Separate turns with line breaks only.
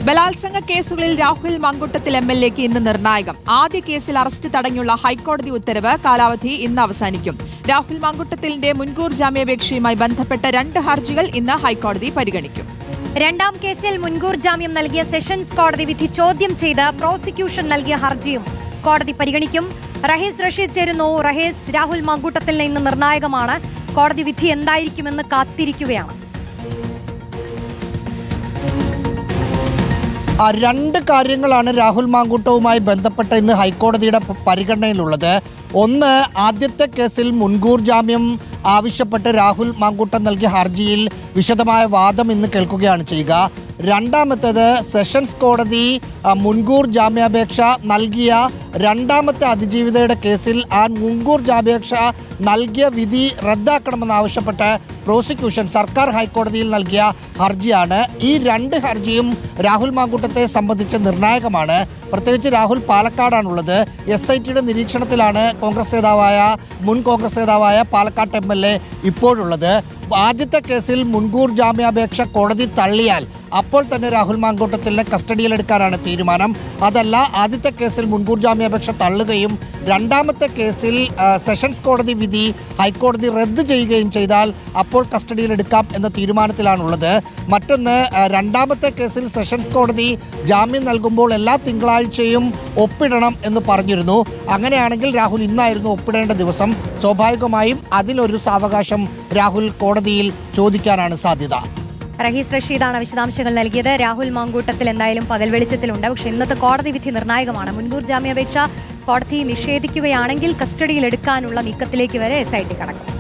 ബലാത്സംഗ കേസുകളിൽ രാഹുൽ മങ്കുട്ടത്തിൽ എംഎൽഎക്ക് ഇന്ന് നിർണായകം. ആദ്യ കേസിൽ അറസ്റ്റ് തടഞ്ഞുള്ള ഹൈക്കോടതി ഉത്തരവ് കാലാവധി ഇന്ന് അവസാനിക്കും. രാഹുൽ മങ്കുട്ടത്തിലിന്റെ മുൻകൂർ ജാമ്യാപേക്ഷയുമായി ബന്ധപ്പെട്ട 2 ഹർജികൾ ഇന്ന് ഹൈക്കോടതി പരിഗണിക്കും.
രണ്ടാം കേസിൽ മുൻകൂർ ജാമ്യം നൽകിയ സെഷൻസ് കോടതി വിധി ചോദ്യം ചെയ്ത് പ്രോസിക്യൂഷൻ നൽകിയ ഹർജിയും കോടതി പരിഗണിക്കും. റഹീസ് റഷീദ് ചേരുന്നു. റഹീസ്, രാഹുൽ മങ്കുട്ടത്തിന് ഇന്ന് നിർണായകമാണ്. കോടതി വിധി എന്തായിരിക്കുമെന്ന് കാത്തിരിക്കുകയാണ്.
2 കാര്യങ്ങളാണ് രാഹുൽ മാങ്കൂട്ടവുമായി ബന്ധപ്പെട്ട് ഇന്ന് ഹൈക്കോടതിയുടെ പരിഗണനയിലുള്ളത്. ഒന്ന്, ആദ്യത്തെ കേസിൽ മുൻകൂർ ജാമ്യം ആവശ്യപ്പെട്ട് രാഹുൽ മാങ്കൂട്ടം നൽകിയ ഹർജിയിൽ വിശദമായ വാദം ഇന്ന് കേൾക്കുകയാണ് ചെയ്യുക. രണ്ടാമത്തേത്, സെഷൻസ് കോടതി മുൻകൂർ ജാമ്യാപേക്ഷ നൽകിയ രണ്ടാമത്തെ അതിജീവിതയുടെ കേസിൽ ആ മുൻകൂർ ജാമ്യാപേക്ഷ നൽകിയ വിധി റദ്ദാക്കണമെന്നാവശ്യപ്പെട്ട് പ്രോസിക്യൂഷൻ സർക്കാർ ഹൈക്കോടതിയിൽ നൽകിയ ഹർജിയാണ്. ഈ 2 ഹർജിയും രാഹുൽ മാങ്കൂട്ടത്തെ സംബന്ധിച്ച് നിർണായകമാണ്. പ്രത്യേകിച്ച് രാഹുൽ പാലക്കാടാണുള്ളത്. SITയുടെ നിരീക്ഷണത്തിലാണ് മുൻ കോൺഗ്രസ് നേതാവായ പാലക്കാട് MLA ഇപ്പോഴുള്ളത്. ആദ്യത്തെ കേസിൽ മുൻകൂർ ജാമ്യാപേക്ഷ കോടതി തള്ളിയാൽ അപ്പോൾ തന്നെ രാഹുൽ മാങ്കൂട്ടത്തിലിനെ കസ്റ്റഡിയിലെടുക്കാനാണ് തീരുമാനം. അതല്ല, ആദ്യത്തെ കേസിൽ മുൻകൂർ ജാമ്യാപേക്ഷ തള്ളുകയും രണ്ടാമത്തെ കേസിൽ സെഷൻസ് കോടതി വിധി ഹൈക്കോടതി റദ്ദ് ചെയ്യുകയും ചെയ്താൽ അപ്പോൾ കസ്റ്റഡിയിലെടുക്കാം എന്ന തീരുമാനത്തിലാണുള്ളത്. മറ്റൊന്ന്, രണ്ടാമത്തെ കേസിൽ സെഷൻസ് കോടതി ജാമ്യം നൽകുമ്പോൾ എല്ലാ തിങ്കളാഴ്ചയും ഒപ്പിടണം എന്ന് പറഞ്ഞിരുന്നു. അങ്ങനെയാണെങ്കിൽ രാഹുൽ ഇന്നായിരുന്നു ഒപ്പിടേണ്ട ദിവസം. സ്വാഭാവികമായും അതിലൊരു സാവകാശം രാഹുൽ കോടതിയിൽ ചോദിക്കാനാണ് സാധ്യത.
റഹീസ് റഷീദാണ് വിശദാംശങ്ങൾ നൽകിയത്. രാഹുൽ മാങ്കൂട്ടത്തിൽ എന്തായാലും പകൽ വെളിച്ചത്തിലുണ്ട്. പക്ഷേ ഇന്നത്തെ കോടതി വിധി നിർണായകമാണ്. മുൻകൂർ ജാമ്യാപേക്ഷ കോടതി നിഷേധിക്കുകയാണെങ്കിൽ കസ്റ്റഡിയിൽ എടുക്കാനുള്ള നീക്കത്തിലേക്ക് വരെ SIT കടക്കും.